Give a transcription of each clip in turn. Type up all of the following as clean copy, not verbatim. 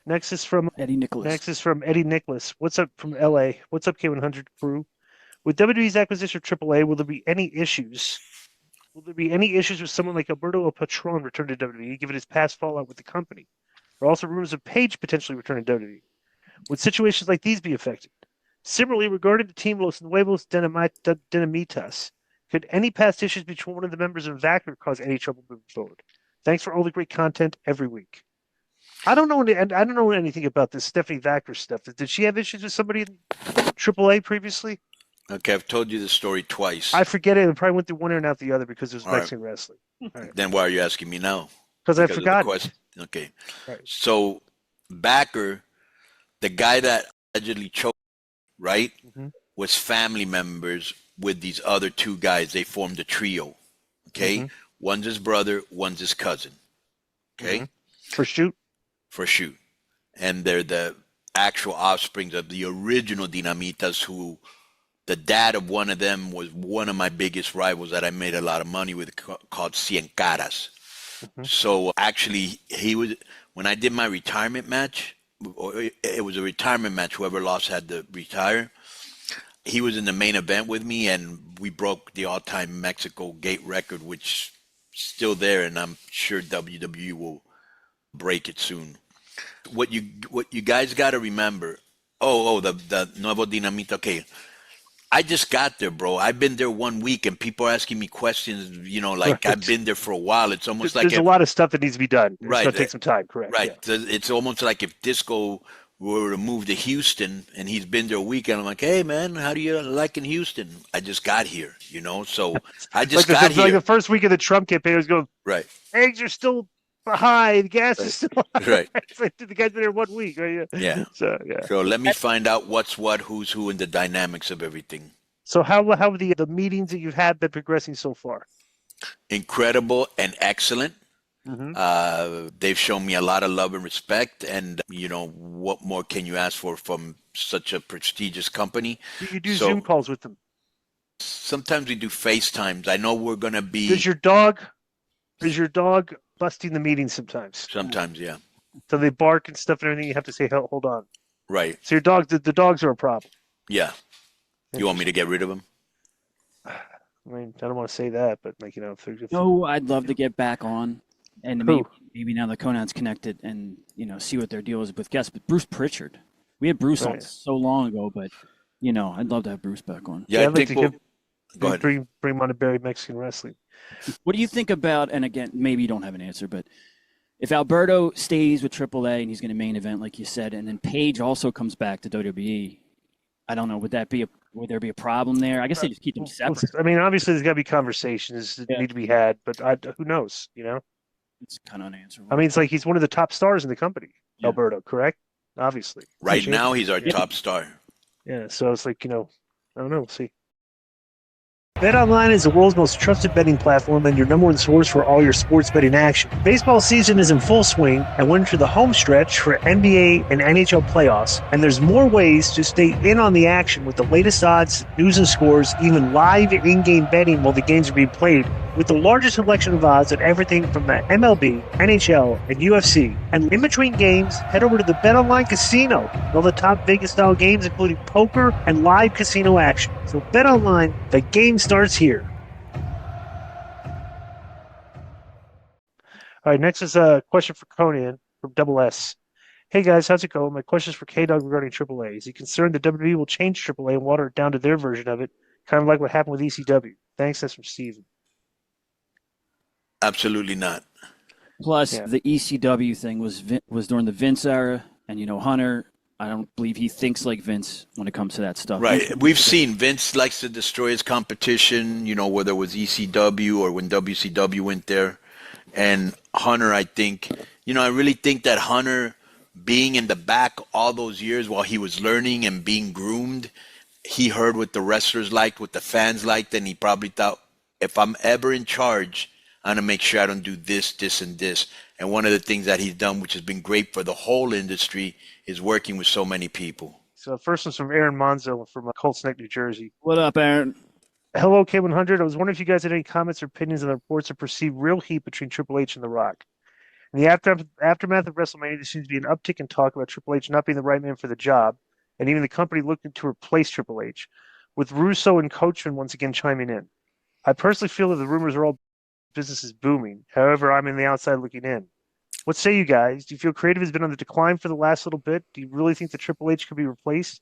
Next is from Eddie Nicholas. Eddie Nicholas. What's up from LA? What's up, K100 crew? With WWE's acquisition of AAA, will there be any issues? Will there be any issues with someone like Alberto El Patron returning to WWE, given his past fallout with the company? There are also rumors of Page potentially returning to WWE. Would situations like these be affected? Similarly, regarding the team Los Nuevos Dinamitas, could any past issues between one of the members of Vacker cause any trouble moving forward? Thanks for all the great content every week. I don't know anything about this Stephanie Vacker stuff. Did she have issues with somebody in AAA previously? Okay, I've told you the story twice. I forget it. I probably went through one ear and out the other because it was Mexican wrestling. All right. Then why are you asking me now? Because I forgot. Okay. Right. So, Backer, the guy that allegedly choked, right, was family members with these other two guys. They formed a trio. Okay. One's his brother, one's his cousin. Okay. For shoot. And they're the actual offsprings of the original Dinamitas, who the dad of one of them was one of my biggest rivals that I made a lot of money with, called Cien Caras. So actually, he was, when I did my retirement match, it was a retirement match. Whoever lost had to retire. He was in the main event with me, and we broke the all-time Mexico gate record, which is still there, and I'm sure WWE will break it soon. What you guys got to remember. The Nuevo Dinamita. Okay, I just got there, bro. I've been there 1 week, and people are asking me questions. You know, like I've been there for a while. It's almost like there's a lot of stuff that needs to be done. It's right. Going to take some time. Correct. Right. Yeah. It's almost like if Disco were to move to Houston, and he's been there a week, and I'm like, hey man, how do you like in Houston? I just got here, you know. So I just got here. Like the first week of the Trump campaign, it was going right. Eggs are still high. The gas is still high. Right. It's like, the guy's been there 1 week. Right? Yeah. So let me find out what's what, who's who, and the dynamics of everything. So how have the meetings that you've had been progressing so far? Incredible and excellent. They've shown me a lot of love and respect, and you know, what more can you ask for from such a prestigious company? You do Zoom calls with them. Sometimes we do FaceTimes. I know we're gonna be. Is your dog busting the meeting sometimes? Sometimes, yeah. So they bark and stuff and everything. You have to say, hold on. Right. So your dog, the dogs are a problem. Yeah. You want me to get rid of them? I mean, I don't want to say that, but like, you know, no, I'd love to get back on, and maybe now the Konnan's connected, and you know, see what their deal is with guests. But Bruce Pritchard, we had Bruce on so long ago, but you know, I'd love to have Bruce back on. Yeah, I think go ahead. Bring him on to bury Mexican wrestling. What do you think about? And again, maybe you don't have an answer, but if Alberto stays with AAA and he's going to main event, like you said, and then Page also comes back to WWE, I don't know. Would there be a problem there? I guess they just keep them separate. I mean, obviously, there's got to be conversations that need to be had, but who knows? You know, it's kind of unanswerable. I mean, it's like he's one of the top stars in the company, Alberto, correct? Obviously, right now he's our top star. Yeah, so it's like, you know, I don't know. We'll see. BetOnline is the world's most trusted betting platform and your number one source for all your sports betting action. Baseball season is in full swing, and we're into the home stretch for NBA and NHL playoffs, and there's more ways to stay in on the action with the latest odds, news and scores, even live in-game betting while the games are being played, with the largest selection of odds on everything from the MLB, NHL, and UFC. And in between games, head over to the BetOnline Casino, all the top Vegas-style games, including poker and live casino action. So BetOnline, the game starts here. All right, next is a question for Konnan from Double S. Hey guys, how's it going? My question is for K-Dog regarding AAA. Is he concerned that WWE will change AAA and water it down to their version of it, kind of like what happened with ECW? Thanks, that's from Steven. Absolutely not. Plus, the ECW thing was during the Vince era, and you know, Hunter, I don't believe he thinks like Vince when it comes to that stuff. Right. We've seen Vince likes to destroy his competition, you know, whether it was ECW or when WCW went there. And Hunter, I think, you know, I really think that Hunter being in the back all those years while he was learning and being groomed, he heard what the wrestlers liked, what the fans liked, and he probably thought, if I'm ever in charge, I'm going to make sure I don't do this, this, and this. And one of the things that he's done, which has been great for the whole industry, is working with so many people. So first one's from Aaron Monzo from Colts Neck, New Jersey. What up, Aaron? Hello, K100. I was wondering if you guys had any comments or opinions on the reports of perceived real heat between Triple H and The Rock. In the aftermath of WrestleMania, there seems to be an uptick in talk about Triple H not being the right man for the job, and even the company looking to replace Triple H, with Russo and Coachman once again chiming in. I personally feel that the rumors are all business is booming. However, I'm in the outside looking in. What say you guys? Do you feel creative has been on the decline for the last little bit? Do you really think that Triple H could be replaced?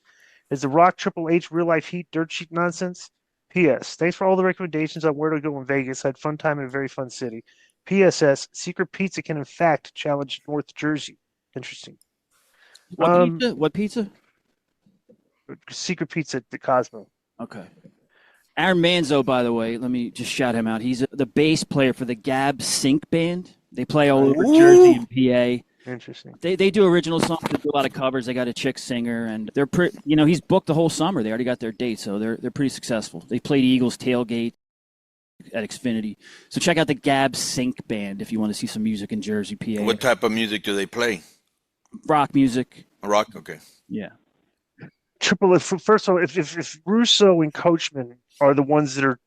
Is The Rock Triple H real life heat dirt sheet nonsense? P.S. Thanks for all the recommendations on where to go in Vegas. I had fun time in a very fun city. P.S.S. Secret Pizza can in fact challenge North Jersey. Interesting. What pizza? Secret Pizza at the Cosmo. Okay. Aaron Manzo, by the way, let me just shout him out. He's the bass player for the Gab Sync Band. They play all over Jersey and PA. Interesting. They do original songs. They do a lot of covers. They got a chick singer, and they're pretty. He's booked the whole summer. They already got their date, so they're pretty successful. They played Eagles tailgate at Xfinity. So check out the Gab Sync Band if you want to see some music in Jersey, PA. What type of music do they play? Rock music. Rock, okay. Yeah. First of all, if Russo and Coachman are the ones that are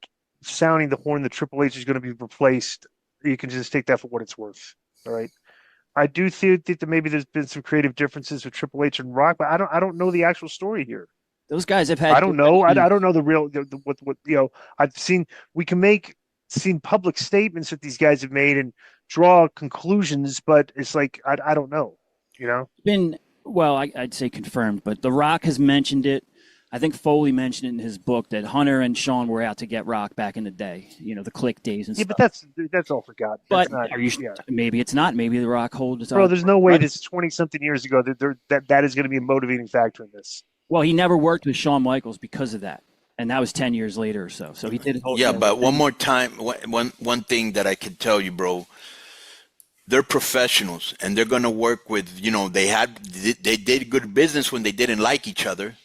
sounding the horn that Triple H is going to be replaced, you can just take that for what it's worth. All right. I do think that maybe there's been some creative differences with Triple H and Rock, but I don't know the actual story here. Those guys have had. I don't know. I don't know the real what I've seen. We can seen public statements that these guys have made and draw conclusions, but it's like I don't know. I'd say confirmed, but The Rock has mentioned it. I think Foley mentioned it in his book that Hunter and Sean were out to get Rock back in the day. The Click days and stuff. Yeah, but that's all forgotten. But not, maybe it's not. Maybe The Rock holds. Bro, there's no way this 20-something years ago that is going to be a motivating factor in this. Well, he never worked with Shawn Michaels because of that, and that was 10 years later or so. So he did. But one more time, one thing that I could tell you, bro. They're professionals, and they're going to work with. They did good business when they didn't like each other,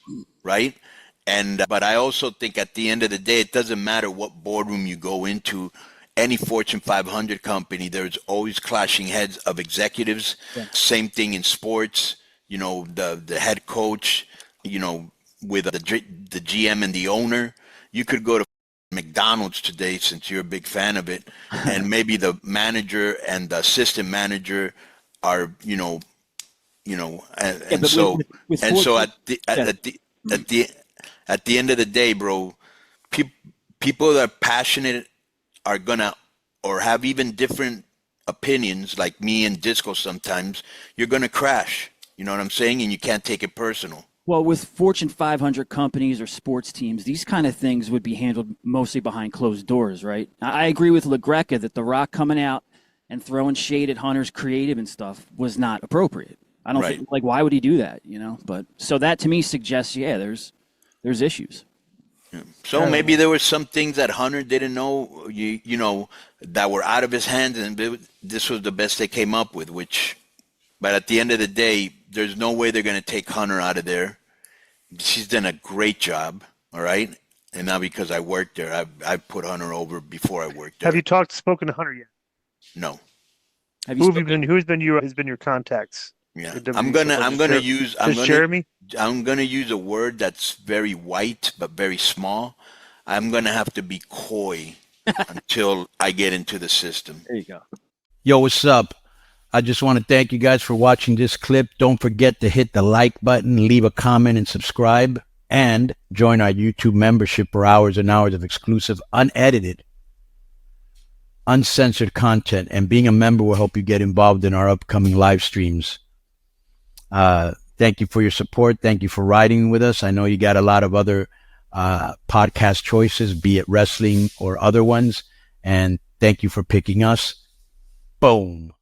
right? But I also think at the end of the day, it doesn't matter what boardroom you go into. Any Fortune 500 company, there's always clashing heads of executives. Yeah. Same thing in sports. The head coach. With the GM and the owner. You could go to McDonald's today, since you're a big fan of it, and maybe the manager and the assistant manager are, at the end of the day, bro, people that are passionate are gonna, or have even different opinions, like me and Disco. Sometimes you're gonna crash. You know what I'm saying? And you can't take it personal. Well, with Fortune 500 companies or sports teams, these kind of things would be handled mostly behind closed doors, right? I agree with LaGreca that The Rock coming out and throwing shade at Hunter's creative and stuff was not appropriate. I don't think, why would he do that, But so that to me suggests, there's issues. Yeah. So maybe there were some things that Hunter didn't know, that were out of his hands, and this was the best they came up with, but at the end of the day, there's no way they're going to take Hunter out of there. She's done a great job, all right? And now because I worked there, I put Hunter over before I worked there. Have you spoken to Hunter yet? No. Who's been your contacts? Yeah. I'm gonna use a word that's very white but very small. I'm gonna have to be coy until I get into the system. There you go. Yo, what's up? I just want to thank you guys for watching this clip. Don't forget to hit the like button, leave a comment, and subscribe. And join our YouTube membership for hours and hours of exclusive, unedited, uncensored content. And being a member will help you get involved in our upcoming live streams. Thank you for your support. Thank you for riding with us. I know you got a lot of other podcast choices, be it wrestling or other ones. And thank you for picking us. Boom.